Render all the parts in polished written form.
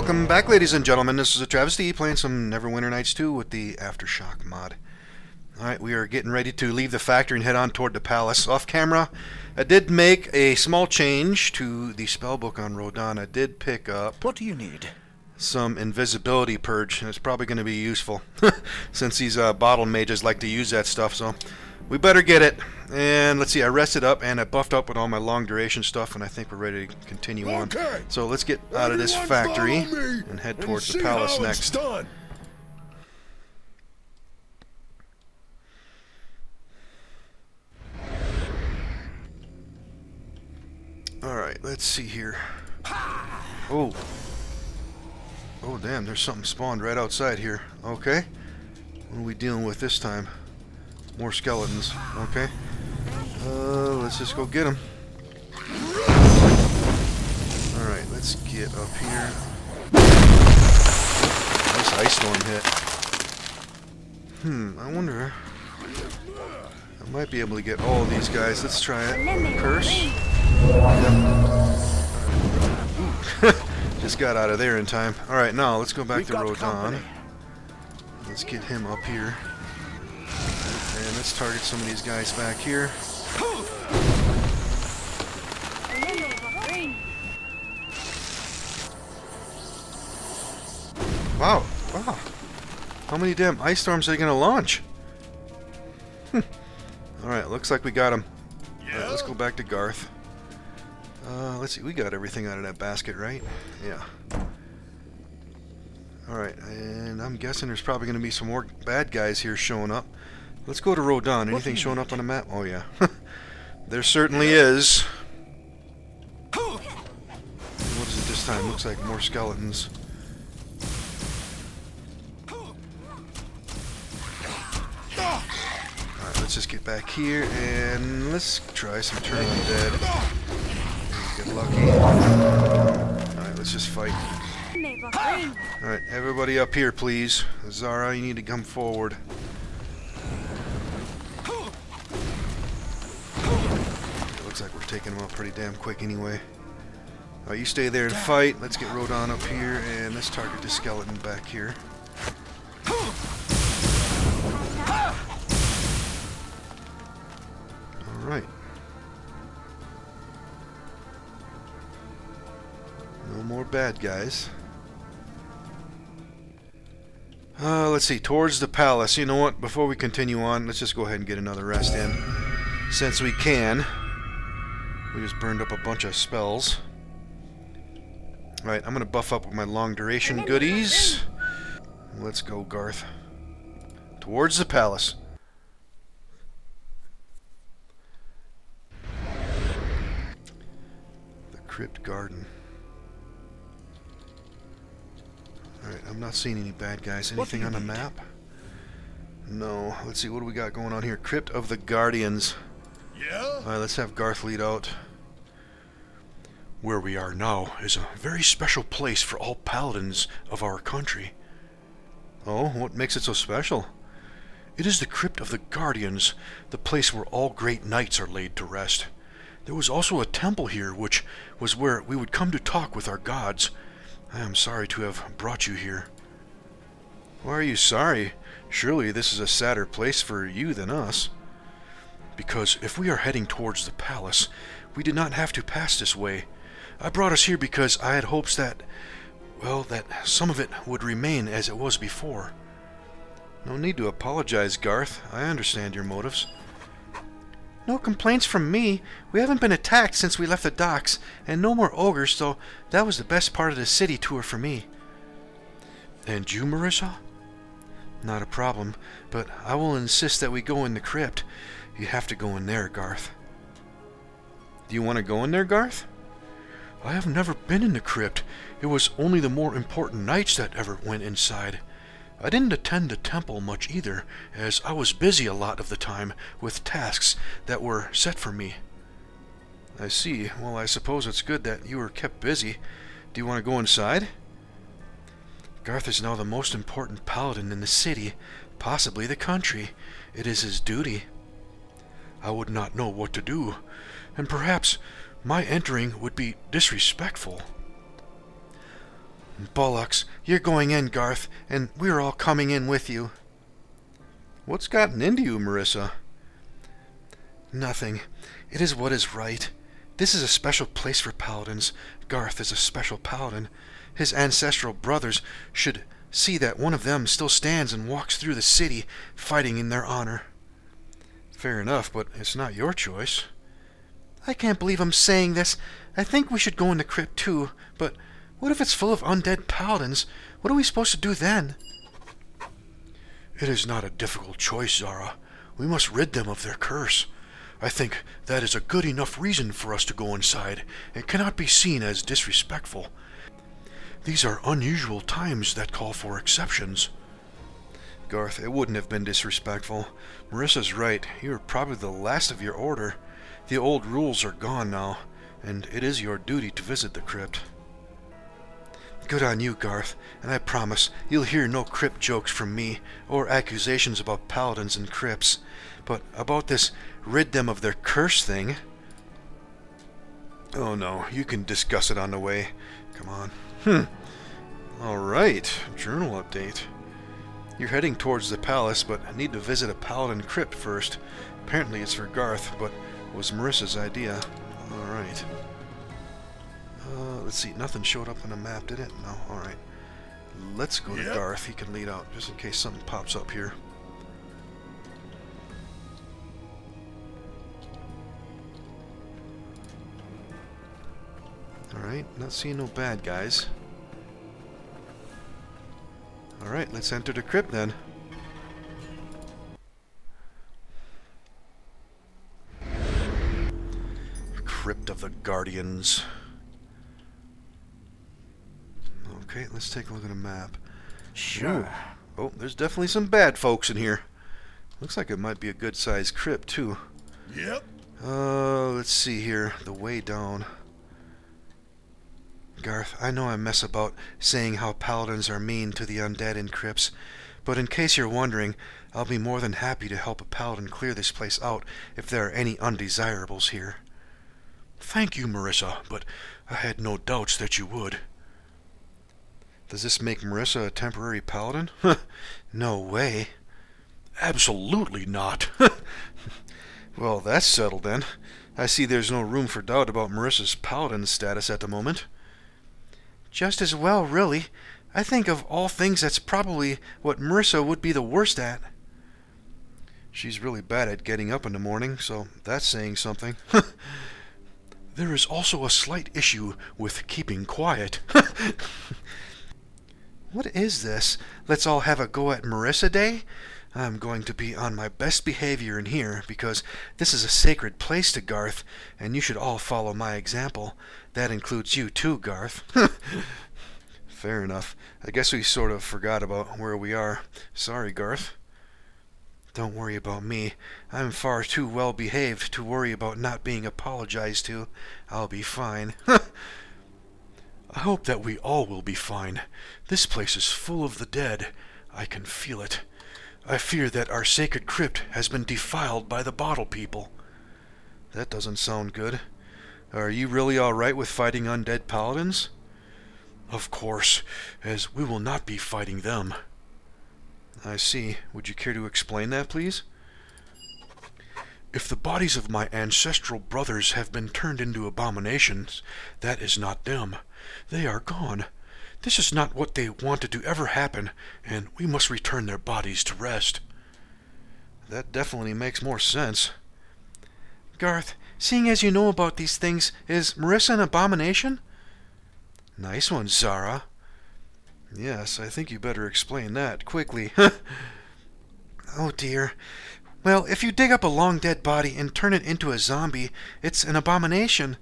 Welcome back, ladies and gentlemen. This is AhTravesty playing some Neverwinter Nights 2 with the Aftershock mod. Alright, we are getting ready to leave the factory and head on toward the palace. Off camera, I did make a small change to the spellbook on Rodan. I did pick up... What do you need? Some invisibility purge, and it's probably going to be useful since these bottle mages like to use that stuff, so we better get it. And let's see, I rested up and I buffed up with all my long duration stuff, and I think we're ready to continue on. So let's get out of this factory and head towards the palace next. Alright, let's see here. Oh. Oh damn, there's something spawned right outside here. Okay. What are we dealing with this time? More skeletons. Okay. Let's just go get them. Alright, let's get up here. Nice ice storm hit. I wonder... I might be able to get all of these guys. Let's try it. Curse. Just got out of there in time. Alright, now let's go back to Rodan. Let's get him up here. And let's target some of these guys back here. Wow. Wow. How many damn ice storms are they going to launch? Alright, looks like we got him. Alright, let's go back to Garth. Let's see, we got everything out of that basket, right? Yeah. Alright, and I'm guessing there's probably going to be some more bad guys here showing up. Let's go to Rodan. Anything showing up on the map? Oh, yeah. There certainly is. What is it this time? Looks like more skeletons. Alright, let's just get back here and let's try some turn undead. Get lucky. Alright, let's just fight. Alright, everybody up here, please. Zara, you need to come forward. It looks like we're taking them out pretty damn quick anyway. Alright, you stay there and fight. Let's get Rodan up here, and let's target this skeleton back here. Alright. No more bad guys. Let's see, towards the palace. You know what, before we continue on, let's just go ahead and get another rest in. Since we can. We just burned up a bunch of spells. Alright, I'm going to buff up with my long duration goodies. Let's go, Garth. Towards the palace. The Crypt Garden. Alright, I'm not seeing any bad guys. Anything on the map? No. Let's see, what do we got going on here? Crypt of the Guardians. Yeah? Alright, let's have Garth lead out. Where we are now is a very special place for all paladins of our country. Oh, what makes it so special? It is the Crypt of the Guardians, the place where all great knights are laid to rest. There was also a temple here, which was where we would come to talk with our gods. I am sorry to have brought you here. Why are you sorry? Surely this is a sadder place for you than us. Because if we are heading towards the palace, we did not have to pass this way. I brought us here because I had hopes that, well, that some of it would remain as it was before. No need to apologize, Garth. I understand your motives. No complaints from me. We haven't been attacked since we left the docks, and no more ogres, so that was the best part of the city tour for me. And you, Marissa? Not a problem, but I will insist that we go in the crypt. You have to go in there, Garth. Do you want to go in there, Garth? I have never been in the crypt. It was only the more important knights that ever went inside. I didn't attend the temple much either, as I was busy a lot of the time with tasks that were set for me. I see. Well, I suppose it's good that you were kept busy. Do you want to go inside? Garth is now the most important paladin in the city, possibly the country. It is his duty. I would not know what to do, and perhaps my entering would be disrespectful. Bollocks, you're going in, Garth, and we're all coming in with you. What's gotten into you, Marissa? Nothing. It is what is right. This is a special place for paladins. Garth is a special paladin. His ancestral brothers should see that one of them still stands and walks through the city, fighting in their honor. Fair enough, but it's not your choice. I can't believe I'm saying this. I think we should go in the crypt too, but what if it's full of undead paladins? What are we supposed to do then? It is not a difficult choice, Zara. We must rid them of their curse. I think that is a good enough reason for us to go inside. It cannot be seen as disrespectful. These are unusual times that call for exceptions. Garth, it wouldn't have been disrespectful. Marissa's right. You are probably the last of your order. The old rules are gone now, and it is your duty to visit the crypt. Good on you, Garth, and I promise you'll hear no crypt jokes from me, or accusations about paladins and crypts. But about this rid them of their curse thing... Oh no, you can discuss it on the way. Come on. Alright, journal update. You're heading towards the palace, but need to visit a paladin crypt first. Apparently it's for Garth, but was Marissa's idea. Alright. Let's see, nothing showed up on the map, did it? No, alright. Let's go to Garth. He can lead out, just in case something pops up here. Alright, not seeing no bad guys. Alright, let's enter the crypt then. Crypt of the Guardians. Okay, let's take a look at a map. Sure. Ooh. Oh, there's definitely some bad folks in here. Looks like it might be a good-sized crypt, too. Yep. Let's see here. The way down. Garth, I know I mess about saying how paladins are mean to the undead in crypts, but in case you're wondering, I'll be more than happy to help a paladin clear this place out if there are any undesirables here. Thank you, Marissa, but I had no doubts that you would. Does this make Marissa a temporary paladin? No way. Absolutely not. Well, that's settled then. I see there's no room for doubt about Marissa's paladin status at the moment. Just as well, really. I think of all things that's probably what Marissa would be the worst at. She's really bad at getting up in the morning, so that's saying something. There is also a slight issue with keeping quiet. What is this? Let's all have a go at Marissa Day? I'm going to be on my best behavior in here, because this is a sacred place to Garth, and you should all follow my example. That includes you too, Garth. Fair enough. I guess we sort of forgot about where we are. Sorry, Garth. Don't worry about me. I'm far too well behaved to worry about not being apologized to. I'll be fine. I hope that we all will be fine. This place is full of the dead. I can feel it. I fear that our sacred crypt has been defiled by the bottle people. That doesn't sound good. Are you really all right with fighting undead paladins? Of course, as we will not be fighting them. I see. Would you care to explain that, please? If the bodies of my ancestral brothers have been turned into abominations, that is not them. They are gone. This is not what they wanted to ever happen, and we must return their bodies to rest. That definitely makes more sense. Garth, seeing as you know about these things, is Marissa an abomination? Nice one, Zara. Yes, I think you better explain that quickly. Oh dear. Well, if you dig up a long dead body and turn it into a zombie, it's an abomination.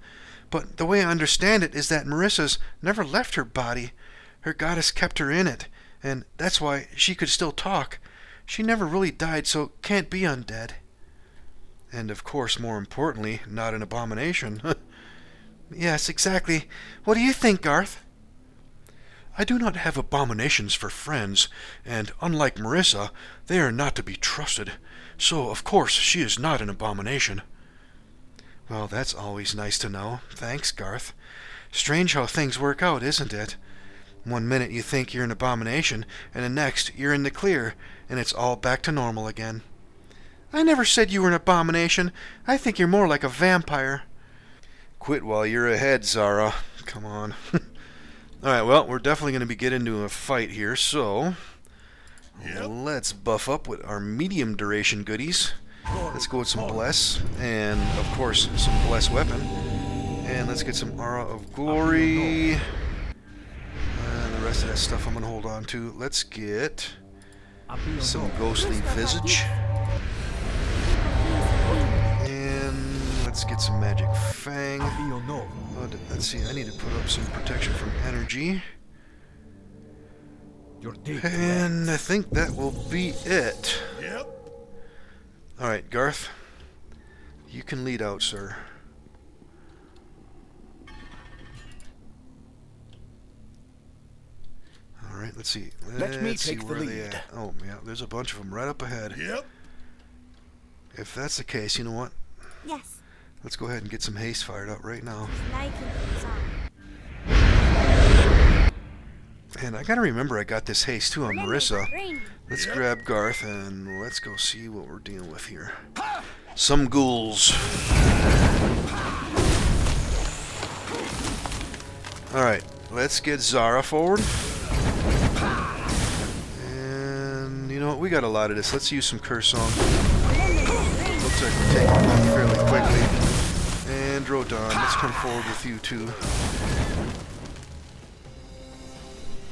But the way I understand it is that Marissa's never left her body. Her goddess kept her in it, and that's why she could still talk. She never really died, so can't be undead. And of course, more importantly, not an abomination. Yes, exactly. What do you think, Garth? I do not have abominations for friends, and unlike Marissa, they are not to be trusted. So, of course, she is not an abomination. Well, that's always nice to know. Thanks, Garth. Strange how things work out, isn't it? One minute you think you're an abomination, and the next you're in the clear, and it's all back to normal again. I never said you were an abomination. I think you're more like a vampire. Quit while you're ahead, Zara. Come on. Alright, well, we're definitely going to be getting into a fight here, so let's buff up with our medium duration goodies. Let's go with some Bless, and of course, some Bless weapon. And let's get some Aura of Glory. And the rest of that stuff I'm going to hold on to. Let's get some Ghostly Visage. And let's get some Magic Fang. Let's see, I need to put up some protection from energy. And I think that will be it. Alright, Garth. You can lead out, sir. Alright, let's see. Let me take the lead. Oh, yeah, there's a bunch of them right up ahead. If that's the case, you know what? Yes. Let's go ahead and get some haste fired up right now. And I gotta remember I got this haste too on Marissa. Let's grab Garth and let's go see what we're dealing with here. Some ghouls. Alright, let's get Zara forward. And you know what, we got a lot of this. Let's use some Curse Song. Looks like we're taking them out fairly quickly. And Rodon, let's come forward with you too.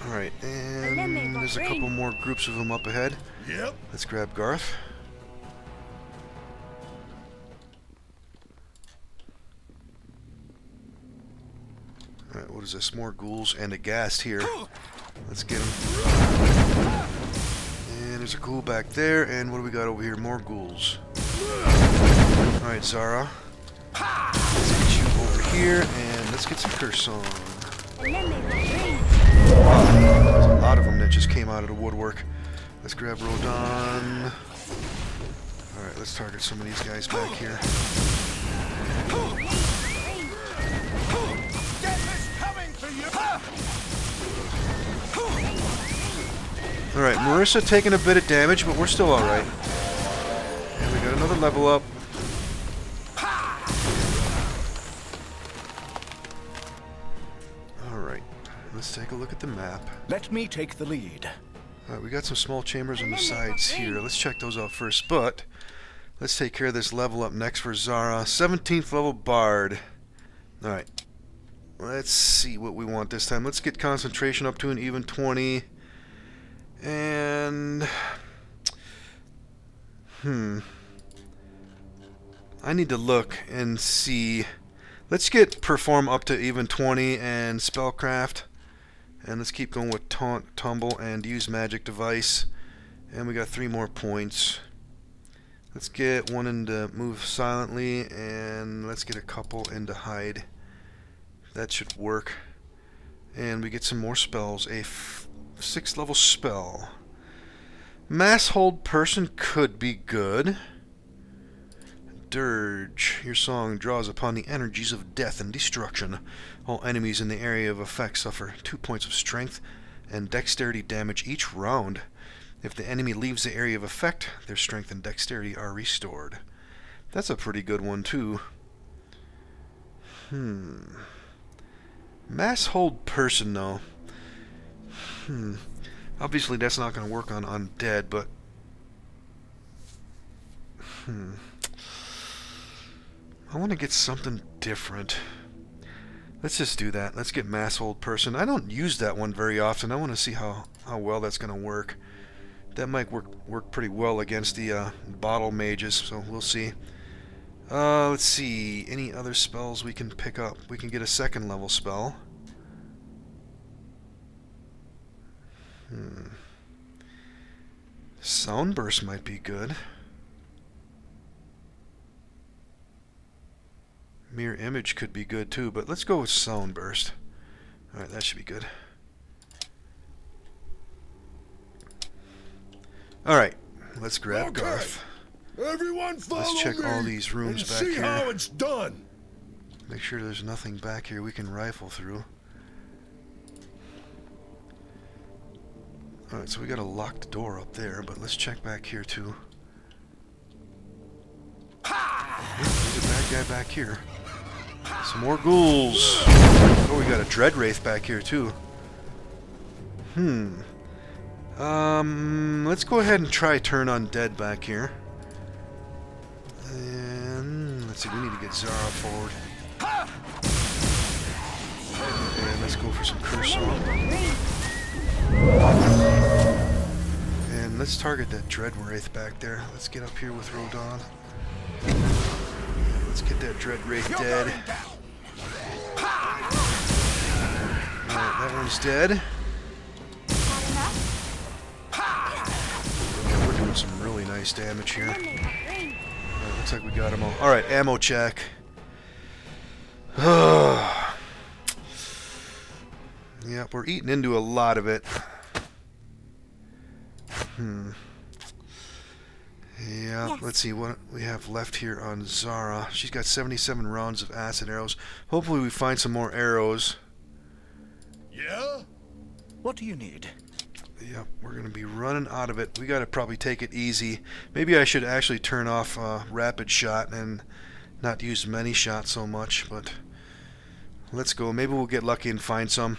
Alright, and there's a couple more groups of them up ahead. Let's grab Garth. Alright, what is this? More ghouls and a ghast here. Let's get them. And there's a ghoul back there, and what do we got over here? More ghouls. Alright, Zara. Let's get you over here, and let's get some Curse Song. There's a lot of them that just came out of the woodwork. Let's grab Rodon. Alright, let's target some of these guys back here. Alright, Marissa taking a bit of damage, but we're still alright. And we got another level up. Alright, let's take a look at the map. Let me take the lead. Alright, we got some small chambers on the sides here. Let's check those out first, but let's take care of this level up next for Zara. 17th level Bard. Alright, let's see what we want this time. Let's get concentration up to an even 20. And I need to look and see. Let's get perform up to even 20 and spellcraft, and let's keep going with taunt, tumble, and use magic device. And we got 3 more points. Let's get one into move silently, and let's get a couple into hide. That should work. And we get some more spells. A 6th level spell. Mass Hold Person could be good. Dirge. Your song draws upon the energies of death and destruction. All enemies in the area of effect suffer 2 points of strength and dexterity damage each round. If the enemy leaves the area of effect, their strength and dexterity are restored. That's a pretty good one too. Mass Hold Person though. Obviously that's not going to work on undead, but I want to get something different. Let's just do that. Let's get Mass Hold Person. I don't use that one very often. I want to see how well that's going to work. That might work pretty well against the bottle mages, so we'll see. Let's see. Any other spells we can pick up? We can get a 2nd level spell. Soundburst might be good. Mirror Image could be good too, but let's go with Soundburst. Alright, that should be good. Alright, let's grab Garth. Everyone follow Let's check all these rooms back see here. how it's done. Make sure there's nothing back here we can rifle through. Alright, so we got a locked door up there, but let's check back here too. There's a bad guy back here. Some more ghouls. Oh, we got a dread wraith back here too. Let's go ahead and try turn undead back here. And let's see, we need to get Zara forward. And let's go for some curse song. And let's target that dread wraith back there. Let's get up here with Rodon. Let's get that dread wraith dead. Alright, that one's dead. Yeah, we're doing some really nice damage here. Alright, looks like we got them all. Alright, ammo check. Yeah, we're eating into a lot of it. Yeah, yes. Let's see what we have left here on Zara. She's got 77 rounds of acid arrows. Hopefully we find some more arrows. Yeah? What do you need? Yep, we're going to be running out of it. We got to probably take it easy. Maybe I should actually turn off rapid shot and not use many shots so much, but let's go. Maybe we'll get lucky and find some.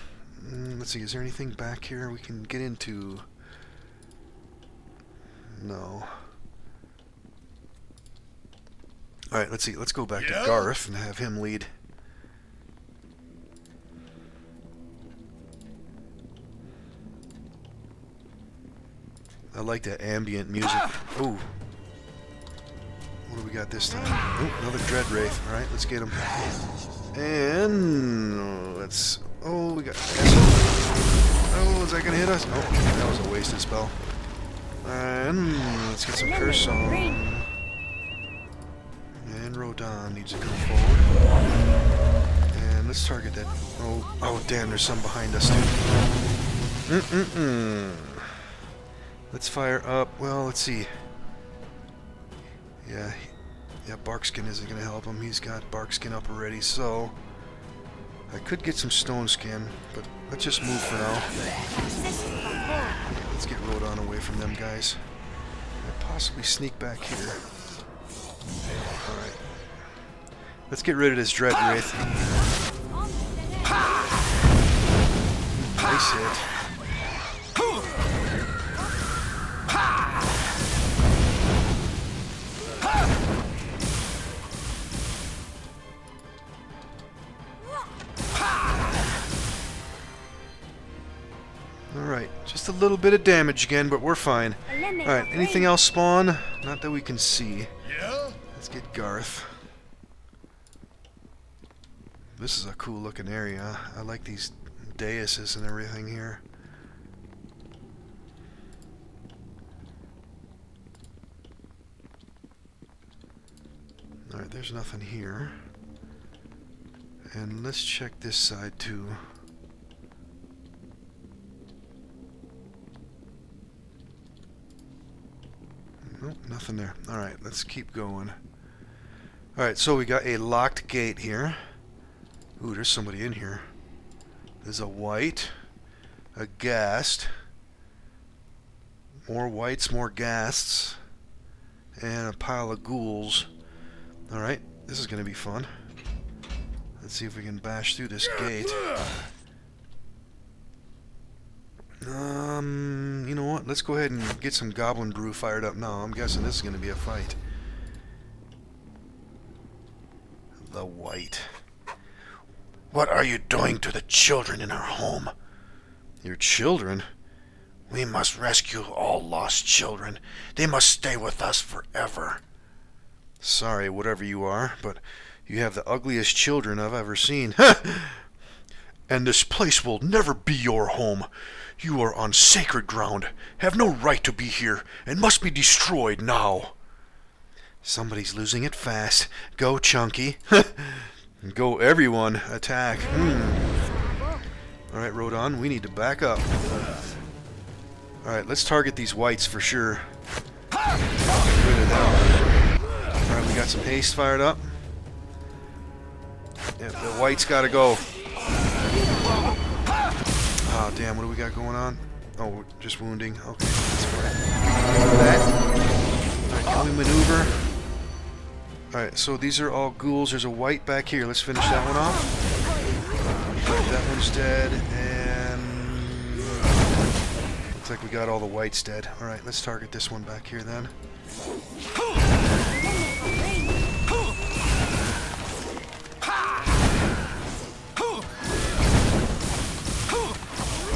Let's see, is there anything back here we can get into? No. Alright, let's see. Let's go back to Garth and have him lead. I like that ambient music. Oh. What do we got this time? Oh, another Dread Wraith. Alright, let's get him. And let's... Oh, we got... Oh, is that going to hit us? Oh, that was a wasted spell. And let's get some Curse Song. And Rodon needs to come forward. And let's target that. Oh, damn, there's some behind us, too. Let's fire up. Well, let's see. Yeah, Barkskin isn't going to help him. He's got Barkskin up already, so I could get some Stone Skin, but let's just move for now. Let's get Rodon away from them guys. And possibly sneak back here. Alright. Let's get rid of this Dread Wraith. Nice hit. Alright, just a little bit of damage again, but we're fine. Alright, anything else spawn? Not that we can see. Yeah? Let's get Garth. This is a cool looking area. I like these daises and everything here. Alright, there's nothing here. And let's check this side too. Nope, nothing there. Alright, let's keep going. Alright, so we got a locked gate here. Ooh, there's somebody in here. There's a white, a ghast, more whites, more ghasts, and a pile of ghouls. Alright, this is going to be fun. Let's see if we can bash through this gate. You know what? Let's go ahead and get some Goblin Brew fired up now. I'm guessing this is going to be a fight. The white. What are you doing to the children in our home? Your children? We must rescue all lost children. They must stay with us forever. Sorry, whatever you are, but you have the ugliest children I've ever seen. And this place will never be your home. You are on sacred ground, have no right to be here, and must be destroyed now. Somebody's losing it fast. Go, Chunky. Go, everyone. Attack. Alright, Rodon, we need to back up. Alright, let's target these whites for sure. Get rid of them. Alright, we got some haste fired up. Yeah, the white's gotta go. Oh, damn, what do we got going on? Oh, just wounding. Okay, that's fine. That. Alright, can we maneuver? Alright, so these are all ghouls. There's a white back here. Let's finish that one off. Alright, that one's dead, and... looks like we got all the whites dead. Alright, let's target this one back here then.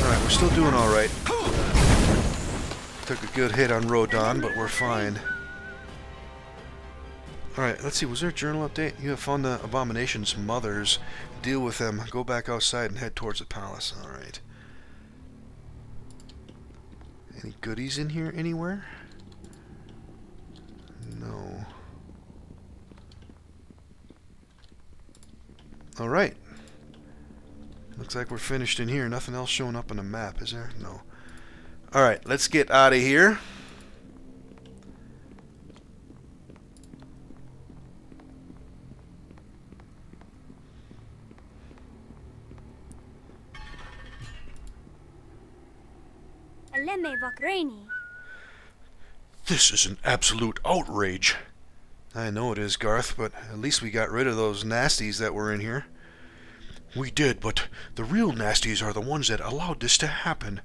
Alright, we're still doing alright. Took a good hit on Rodon, but we're fine. Alright, let's see, was there a journal update? You have found the Abomination's mothers. Deal with them. Go back outside and head towards the palace. Alright. Any goodies in here anywhere? No. Alright. Looks like we're finished in here. Nothing else showing up on the map, is there? No. Alright, let's get out of here. This is an absolute outrage. I know it is, Garth, but at least we got rid of those nasties that were in here. We did, but the real nasties are the ones that allowed this to happen.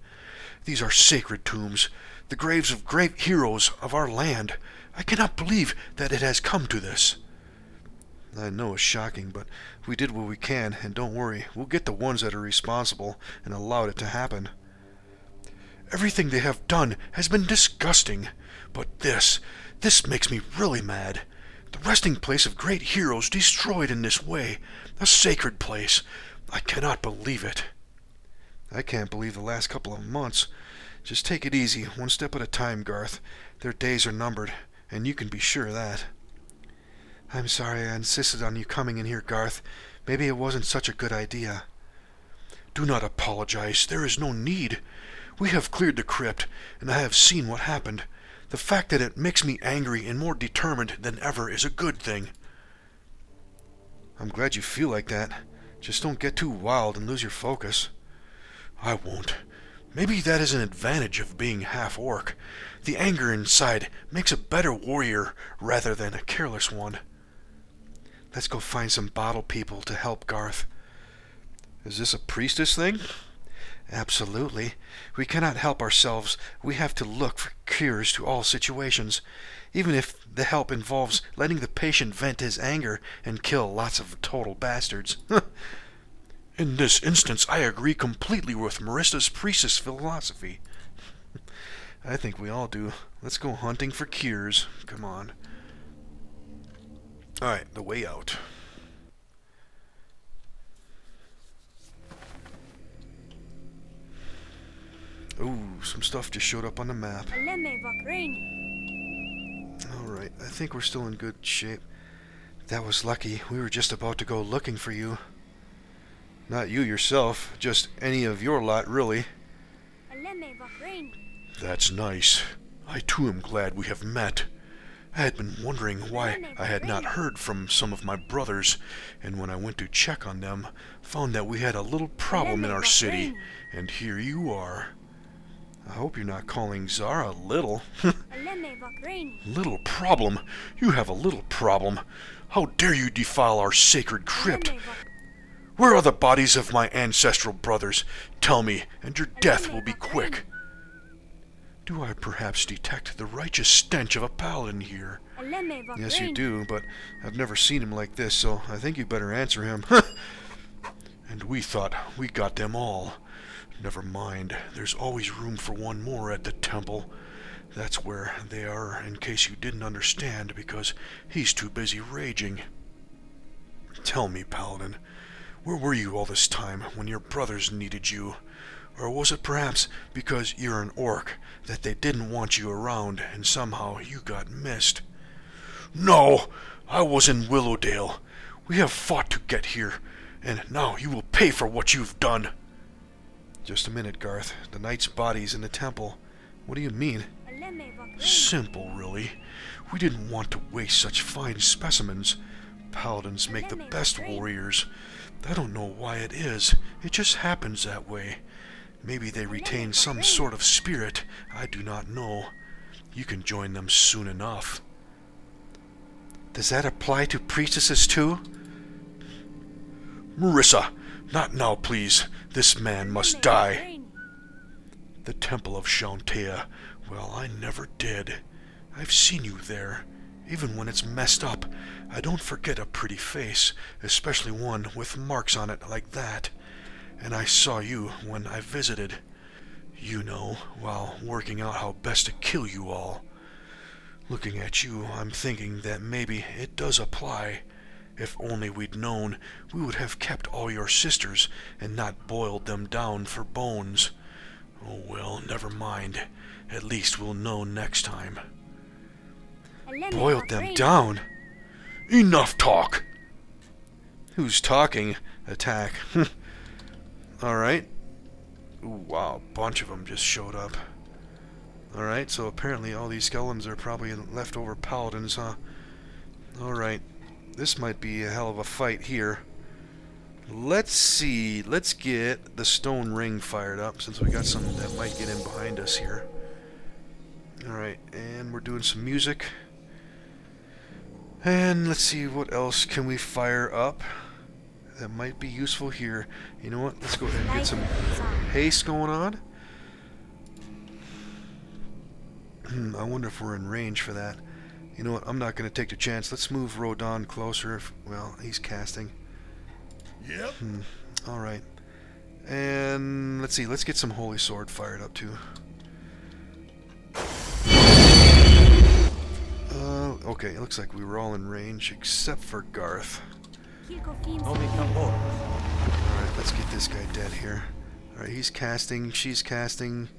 These are sacred tombs, the graves of great heroes of our land. I cannot believe that it has come to this. I know it's shocking, but we did what we can, and don't worry, we'll get the ones that are responsible and allowed it to happen. Everything they have done has been disgusting, but this makes me really mad. The resting place of great heroes destroyed in this way, a sacred place. I cannot believe it. I can't believe the last couple of months. Just take it easy, one step at a time, Garth. Their days are numbered, and you can be sure of that. I'm sorry I insisted on you coming in here, Garth. Maybe it wasn't such a good idea. Do not apologize. There is no need. We have cleared the crypt, and I have seen what happened. The fact that it makes me angry and more determined than ever is a good thing. I'm glad you feel like that. Just don't get too wild and lose your focus. I won't. Maybe that is an advantage of being half-orc. The anger inside makes a better warrior rather than a careless one. Let's go find some bottle people to help Garth. Is this a priestess thing? Absolutely. We cannot help ourselves. We have to look for cures to all situations, even if the help involves letting the patient vent his anger and kill lots of total bastards. In this instance, I agree completely with Marista's priestess philosophy. I think we all do. Let's go hunting for cures. Come on. Alright, the way out. Ooh, some stuff just showed up on the map. Alright, I think we're still in good shape. That was lucky. We were just about to go looking for you. Not you yourself, just any of your lot, really. That's nice. I too am glad we have met. I had been wondering why I had not heard from some of my brothers, and when I went to check on them, found that we had a little problem in our city, and here you are. I hope you're not calling Zara little. Little problem? You have a little problem. How dare you defile our sacred crypt? Where are the bodies of my ancestral brothers? Tell me, and your death will be quick. Do I perhaps detect the righteous stench of a paladin here? Yes, you do, but I've never seen him like this, so I think you better answer him. And we thought we got them all. Never mind, there's always room for one more at the temple. That's where they are, in case you didn't understand, because he's too busy raging. Tell me, Paladin, where were you all this time when your brothers needed you? Or was it perhaps because you're an orc that they didn't want you around and somehow you got missed? No, I was in Willowdale. We have fought to get here, and now you will pay for what you've done. Just a minute, Garth. The knight's body's in the temple. What do you mean? Simple, really. We didn't want to waste such fine specimens. Paladins make the best warriors. I don't know why it is. It just happens that way. Maybe they retain some sort of spirit. I do not know. You can join them soon enough. Does that apply to priestesses too? Marissa, not now, please. This man must die. The Temple of Shantea. Well, I never did. I've seen you there. Even when it's messed up, I don't forget a pretty face, especially one with marks on it like that. And I saw you when I visited. You know, while working out how best to kill you all. Looking at you, I'm thinking that maybe it does apply. If only we'd known, we would have kept all your sisters and not boiled them down for bones. Oh well, never mind. At least we'll know next time. Boiled them down? Enough talk! Who's talking? Attack. Alright. Ooh, wow, a bunch of them just showed up. Alright, so apparently all these skeletons are probably leftover paladins, huh? Alright. This might be a hell of a fight here. Let's see. Let's get the stone ring fired up, since we got some that might get in behind us here. Alright, and we're doing some music. And let's see, what else can we fire up that might be useful here. You know what? Let's go ahead and get some haste going on. I wonder if we're in range for that. You know what? I'm not going to take the chance. Let's move Rodon closer. Well, he's casting. Yep. Alright. And let's see. Let's get some Holy Sword fired up too. Okay, it looks like we were all in range except for Garth. Alright, let's get this guy dead here. Alright, he's casting, she's casting,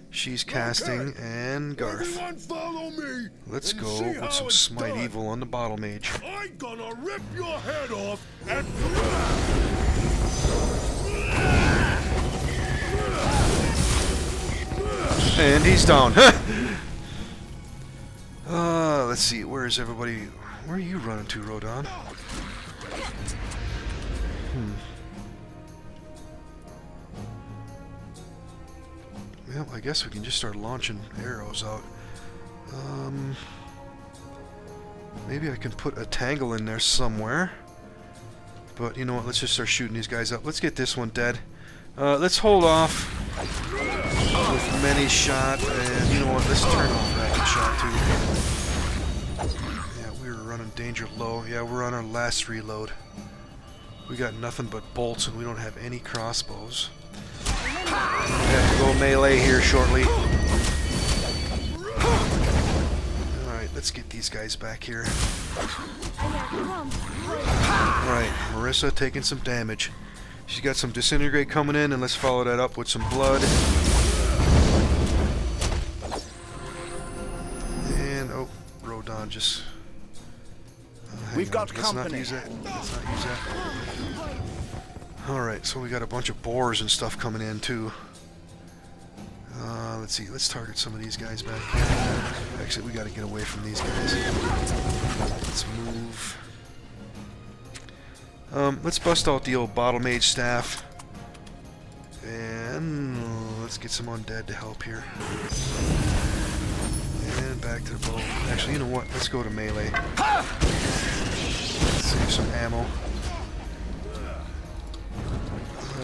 she's casting, and Garth. Follow me. Let's go with some Smite Evil on the Bottle Mage. I'm gonna rip your head off and... And he's down. Let's see, where is everybody? Where are you running to, Rodon? Well, I guess we can just start launching arrows out. Maybe I can put a tangle in there somewhere. But you know what, let's just start shooting these guys up. Let's get this one dead. Let's hold off with many shot, and you know what, let's turn off rapid shot too. Yeah, we were running danger low. Yeah, we're on our last reload. We got nothing but bolts and we don't have any crossbows. We have to go melee here shortly. Alright, let's get these guys back here. Alright, Marissa taking some damage. She's got some disintegrate coming in, and let's follow that up with some blood. And oh, Rodon just. We've got Let's not company. use that. Let's not use that. Alright, so we got a bunch of boars and stuff coming in too. Let's see, let's target some of these guys back here. Actually, we gotta get away from these guys. Let's move. Let's bust out the old Bottle Mage staff. And let's get some undead to help here. And back to the bow. Actually, you know what? Let's go to melee. Save some ammo.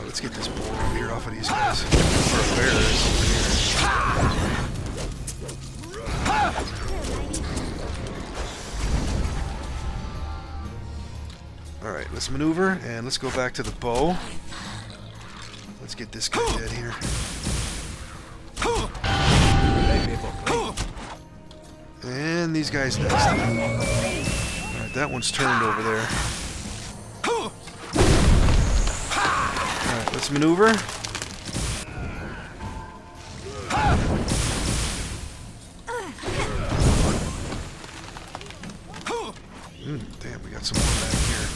Let's get this boar over here off of these guys. Or bears over here. Alright, let's maneuver and let's go back to the bow. Let's get this guy dead here. And these guys next. Alright, that one's turned over there. Alright, let's maneuver. Damn, we got some more back here.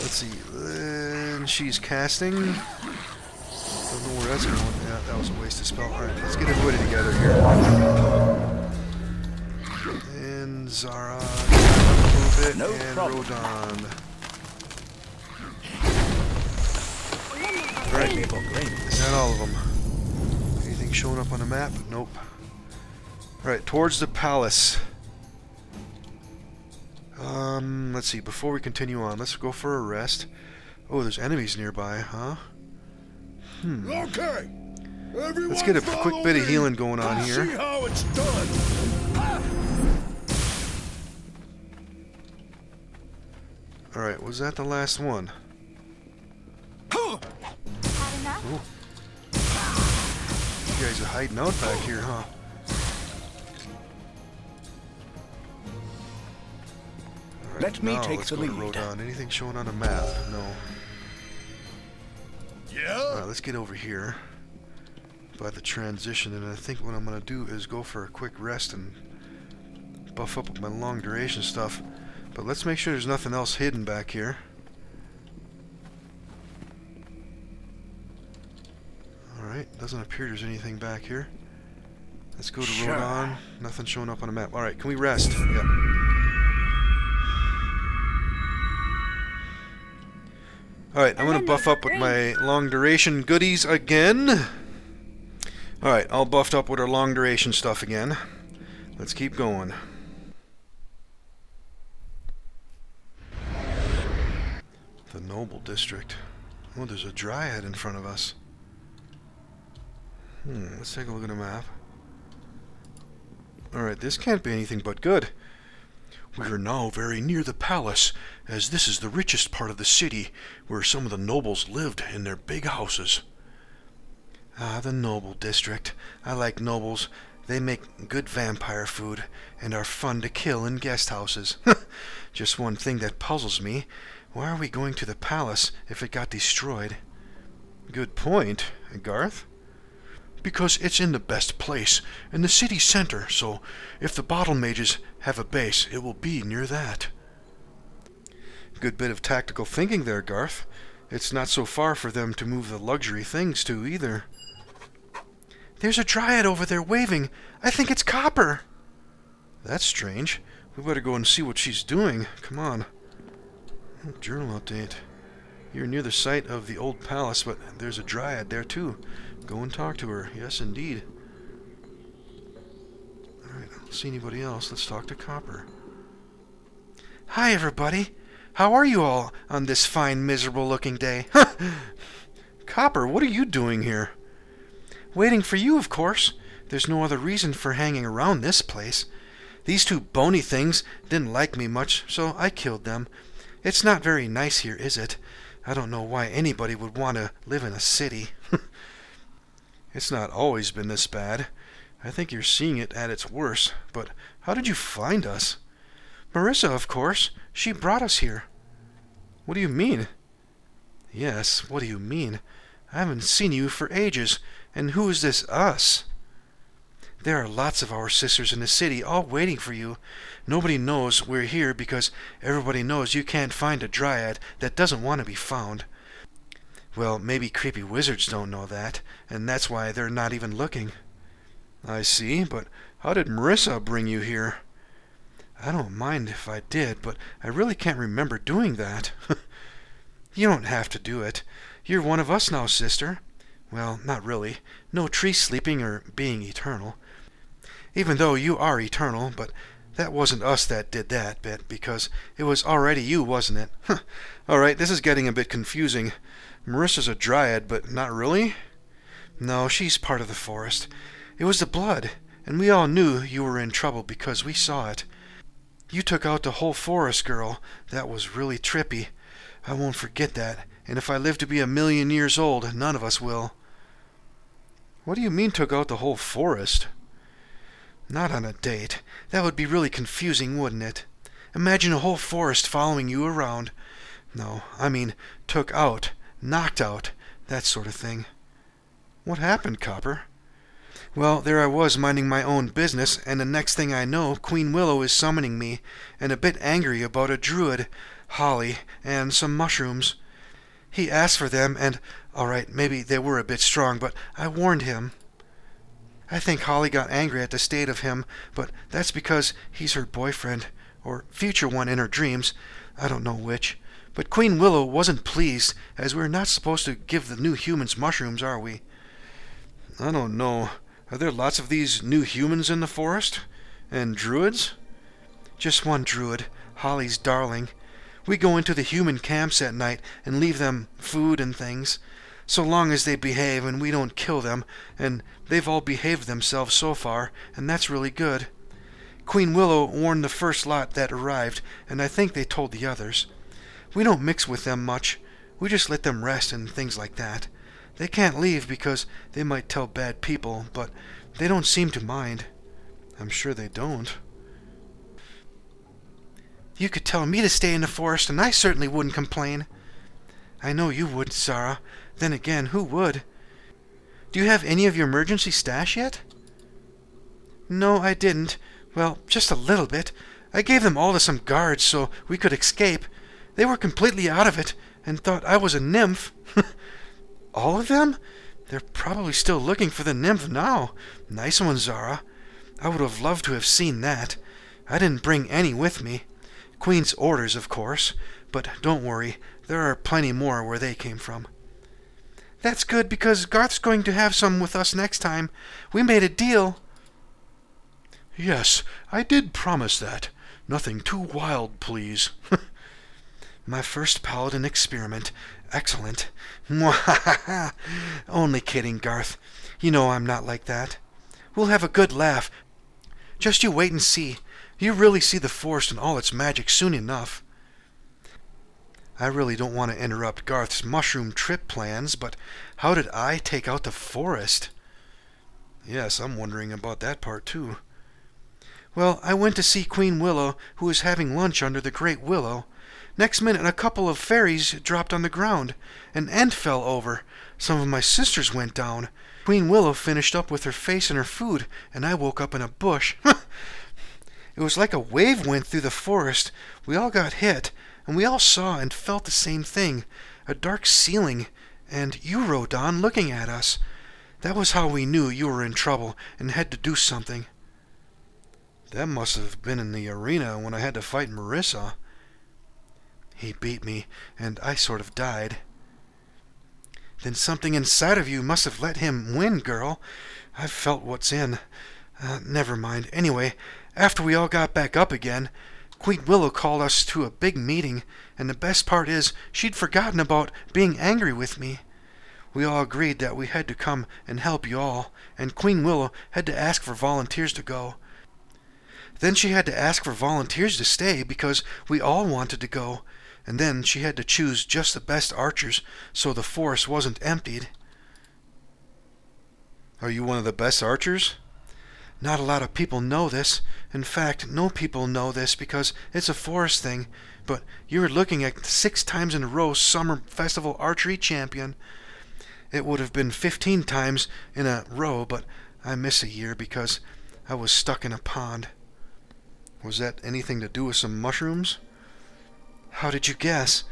Let's see. And she's casting. Don't know where that's going. Yeah, that was a wasted spell. Alright, let's get everybody together here. And Zara. A little bit. And Rodon. Right. Maple green. Is that all of them? Anything showing up on the map? Nope. Alright, towards the palace. Let's see, before we continue on, let's go for a rest. Oh, there's enemies nearby, huh? Okay. Everyone Let's get a follow quick bit of me. healing going on See here. how it's done. Alright, was that the last one? Had enough? Oh. You guys are hiding out back here, huh? Alright, Let me now take let's the go to lead. Rodon. Anything showing on a map? No. Yeah? Alright, let's get over here by the transition, and I think what I'm going to do is go for a quick rest and buff up with my long duration stuff. But let's make sure there's nothing else hidden back here. Alright, doesn't appear there's anything back here. Let's go to Sure. Rodon. Nothing showing up on the map. Alright, can we rest? Yep. Alright, I'm going to buff up with my long duration goodies again. Alright, all buffed up with our long duration stuff again. Let's keep going. The Noble District. Oh, there's a dryad in front of us. Let's take a look at the map. Alright, this can't be anything but good. We are now very near the palace, as this is the richest part of the city, where some of the nobles lived in their big houses. Ah, the Noble District. I like nobles. They make good vampire food, and are fun to kill in guest houses. Just one thing that puzzles me. Why are we going to the palace if it got destroyed? Good point, Garth. Because it's in the best place, in the city center, so if the bottle mages have a base, it will be near that. Good bit of tactical thinking there, Garth. It's not so far for them to move the luxury things to, either. There's a dryad over there waving. I think it's Copper. That's strange. We better go and see what she's doing. Come on. Journal update. You're near the site of the old palace, but there's a dryad there too. Go and talk to her. Yes, indeed. Alright, I don't see anybody else. Let's talk to Copper. Hi, everybody. How are you all on this fine, miserable-looking day? Copper, what are you doing here? Waiting for you, of course. There's no other reason for hanging around this place. These two bony things didn't like me much, so I killed them. It's not very nice here, is it? I don't know why anybody would want to live in a city. It's not always been this bad. I think you're seeing it at its worst. But how did you find us? Marissa, of course. She brought us here. What do you mean? Yes, what do you mean? I haven't seen you for ages. And who is this us? There are lots of our sisters in the city, all waiting for you. Nobody knows we're here because everybody knows you can't find a dryad that doesn't want to be found. Well, maybe creepy wizards don't know that, and that's why they're not even looking. I see, but how did Marissa bring you here? I don't mind if I did, but I really can't remember doing that. You don't have to do it. You're one of us now, sister. Well, not really. No tree sleeping or being eternal. Even though you are eternal, but that wasn't us that did that bit, because it was already you, wasn't it? Alright, this is getting a bit confusing. Marissa's a dryad, but not really? No, she's part of the forest. It was the blood, and we all knew you were in trouble because we saw it. You took out the whole forest, girl. That was really trippy. I won't forget that, and if I live to be 1,000,000 years old, none of us will. What do you mean took out the whole forest? Not on a date. That would be really confusing, wouldn't it? Imagine a whole forest following you around. No, I mean took out, knocked out, that sort of thing. What happened, Copper? Well, there I was minding my own business, and the next thing I know, Queen Willow is summoning me, and a bit angry about a druid, holly, and some mushrooms. He asked for them, and, all right, maybe they were a bit strong, but I warned him. I think Holly got angry at the state of him, but that's because he's her boyfriend, or future one in her dreams. I don't know which. But Queen Willow wasn't pleased, as we're not supposed to give the new humans mushrooms, are we? I don't know. Are there lots of these new humans in the forest? And druids? Just one druid, Holly's darling. We go into the human camps at night and leave them food and things, so long as they behave and we don't kill them, and they've all behaved themselves so far, and that's really good. Queen Willow warned the first lot that arrived, and I think they told the others. We don't mix with them much. We just let them rest and things like that. They can't leave because they might tell bad people, but they don't seem to mind. I'm sure they don't. You could tell me to stay in the forest, and I certainly wouldn't complain. I know you would, Zara. Then again, who would? Do you have any of your emergency stash yet? No, I didn't. Well, just a little bit. I gave them all to some guards so we could escape. They were completely out of it and thought I was a nymph. All of them? They're probably still looking for the nymph now. Nice one, Zara. I would have loved to have seen that. I didn't bring any with me. Queen's orders, of course. But don't worry, there are plenty more where they came from. That's good, because Garth's going to have some with us next time. We made a deal. Yes, I did promise that. Nothing too wild, please. My first paladin experiment. Excellent. Mwahaha! Only kidding, Garth. You know I'm not like that. We'll have a good laugh. Just you wait and see. You really see the forest and all its magic soon enough. I really don't want to interrupt Garth's mushroom trip plans, but how did I take out the forest? Yes, I'm wondering about that part too. Well, I went to see Queen Willow, who was having lunch under the great willow. Next minute, a couple of fairies dropped on the ground. An ant fell over. Some of my sisters went down. Queen Willow finished up with her face and her food, and I woke up in a bush. It was like a wave went through the forest. We all got hit, and we all saw and felt the same thing, a dark ceiling, and you, Rodon, looking at us. That was how we knew you were in trouble and had to do something. That must have been in the arena when I had to fight Marissa. He beat me, and I sort of died. Then something inside of you must have let him win, girl. I've felt what's in. Never mind. Anyway, after we all got back up again, Queen Willow called us to a big meeting, and the best part is she'd forgotten about being angry with me. We all agreed that we had to come and help you all, and Queen Willow had to ask for volunteers to go. Then she had to ask for volunteers to stay because we all wanted to go, and then she had to choose just the best archers so the forest wasn't emptied. Are you one of the best archers? Not a lot of people know this. In fact, no people know this because it's a forest thing, but you were looking at 6 times in a row Summer Festival Archery Champion. It would have been 15 times in a row, but I missed a year because I was stuck in a pond. Was that anything to do with some mushrooms? How did you guess?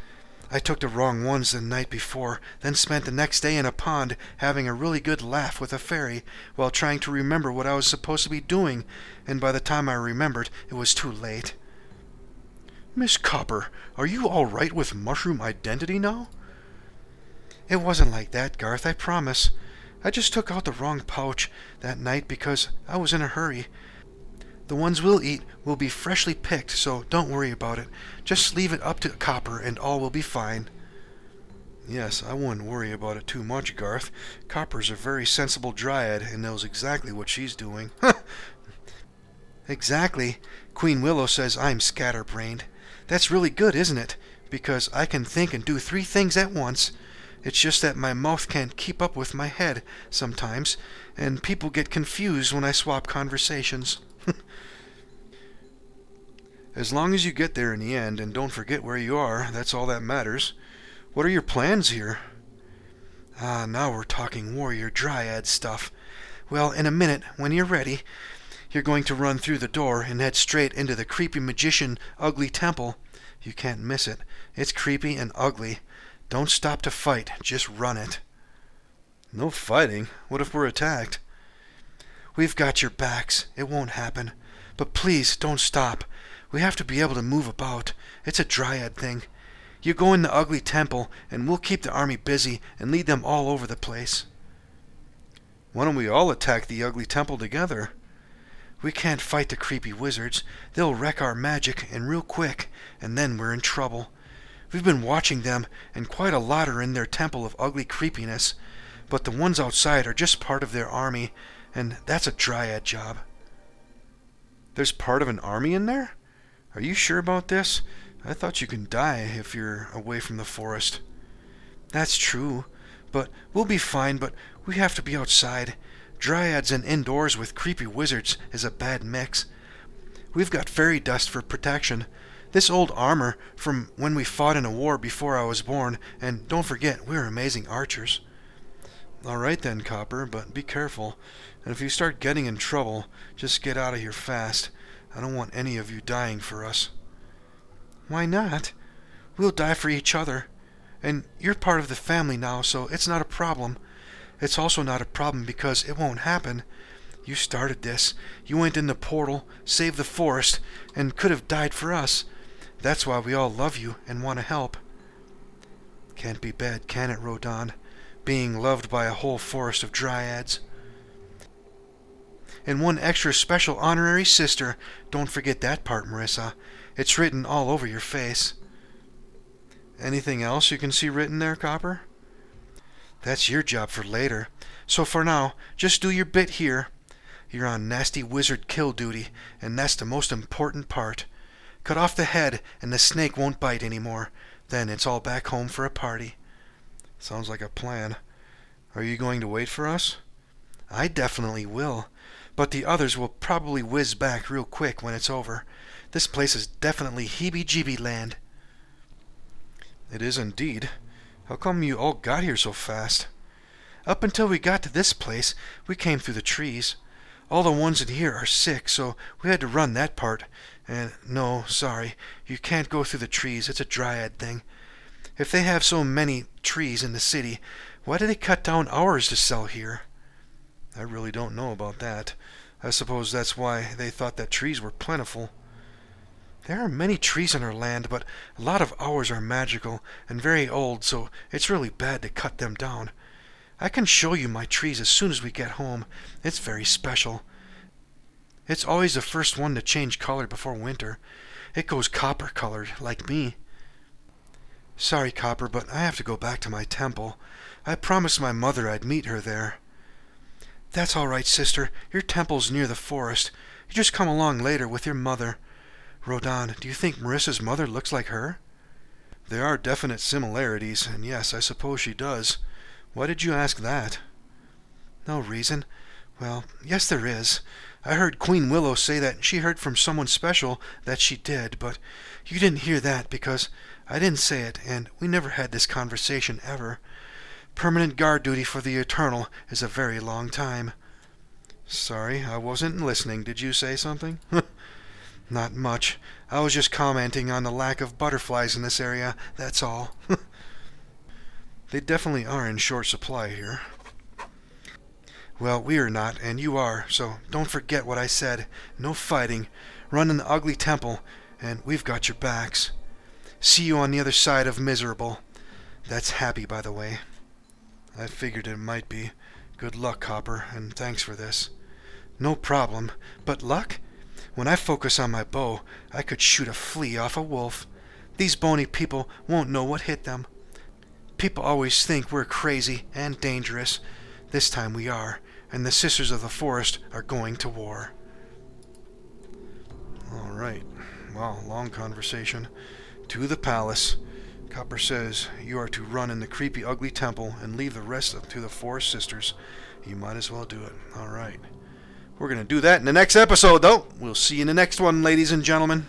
I took the wrong ones the night before, then spent the next day in a pond having a really good laugh with a fairy while trying to remember what I was supposed to be doing, and by the time I remembered, it was too late. Miss Copper, are you all right with mushroom identity now? It wasn't like that, Garth, I promise. I just took out the wrong pouch that night because I was in a hurry. The ones we'll eat will be freshly picked, so don't worry about it. Just leave it up to Copper and all will be fine. Yes, I wouldn't worry about it too much, Garth. Copper's a very sensible dryad and knows exactly what she's doing. Exactly. Queen Willow says I'm scatterbrained. That's really good, isn't it? Because I can think and do 3 things at once. It's just that my mouth can't keep up with my head sometimes, and people get confused when I swap conversations. As long as you get there in the end and don't forget where you are, that's all that matters. What are your plans here? Now we're talking warrior dryad stuff. Well, in a minute, when you're ready, you're going to run through the door and head straight into the creepy magician ugly temple. You can't miss it. It's creepy and ugly. Don't stop to fight, just run it. No fighting? What if we're attacked? We've got your backs. It won't happen. But please, don't stop. We have to be able to move about. It's a dryad thing. You go in the ugly temple, and we'll keep the army busy and lead them all over the place. Why don't we all attack the ugly temple together? We can't fight the creepy wizards. They'll wreck our magic, and real quick, and then we're in trouble. We've been watching them, and quite a lot are in their temple of ugly creepiness, but the ones outside are just part of their army, and that's a dryad job. There's part of an army in there? Are you sure about this? I thought you can die if you're away from the forest. That's true, but we'll be fine, but we have to be outside. Dryads and indoors with creepy wizards is a bad mix. We've got fairy dust for protection. This old armor from when we fought in a war before I was born, and don't forget, we're amazing archers. All right then, Copper, but be careful. And if you start getting in trouble, just get out of here fast. I don't want any of you dying for us. Why not? We'll die for each other. And you're part of the family now, so it's not a problem. It's also not a problem because it won't happen. You started this. You went in the portal, saved the forest, and could have died for us. That's why we all love you and want to help. Can't be bad, can it, Rodan? Being loved by a whole forest of dryads. And one extra special honorary sister. Don't forget that part, Marissa. It's written all over your face. Anything else you can see written there, Copper? That's your job for later. So for now, just do your bit here. You're on nasty wizard kill duty, and that's the most important part. Cut off the head, and the snake won't bite anymore. Then it's all back home for a party. Sounds like a plan. Are you going to wait for us? I definitely will. But the others will probably whiz back real quick when it's over. This place is definitely heebie-jeebie land. It is indeed. How come you all got here so fast? Up until we got to this place, we came through the trees. All the ones in here are sick, so we had to run that part. And no, sorry, you can't go through the trees. It's a dryad thing. If they have so many trees in the city, why do they cut down ours to sell here? I really don't know about that. I suppose that's why they thought that trees were plentiful. There are many trees in our land, but a lot of ours are magical and very old, so it's really bad to cut them down. I can show you my trees as soon as we get home. It's very special. It's always the first one to change color before winter. It goes copper-colored, like me. Sorry, Copper, but I have to go back to my temple. I promised my mother I'd meet her there. That's all right, sister. Your temple's near the forest. You just come along later with your mother. Rodan, do you think Marissa's mother looks like her? There are definite similarities, and yes, I suppose she does. Why did you ask that? No reason. Well, yes there is. I heard Queen Willow say that she heard from someone special that she did, but you didn't hear that because I didn't say it, and we never had this conversation ever. Permanent guard duty for the Eternal is a very long time. Sorry, I wasn't listening. Did you say something? Not much. I was just commenting on the lack of butterflies in this area, that's all. They definitely are in short supply here. Well, we are not, and you are, so don't forget what I said. No fighting. Run in the ugly temple, and we've got your backs. See you on the other side of miserable. That's happy, by the way. I figured it might be. Good luck, Copper, and thanks for this. No problem. But luck? When I focus on my bow, I could shoot a flea off a wolf. These bony people won't know what hit them. People always think we're crazy and dangerous. This time we are, and the Sisters of the Forest are going to war. All right. Well, long conversation. To the palace. Copper says you are to run in the creepy, ugly temple and leave the rest up to the Forest Sisters. You might as well do it. All right. We're going to do that in the next episode, though. We'll see you in the next one, ladies and gentlemen.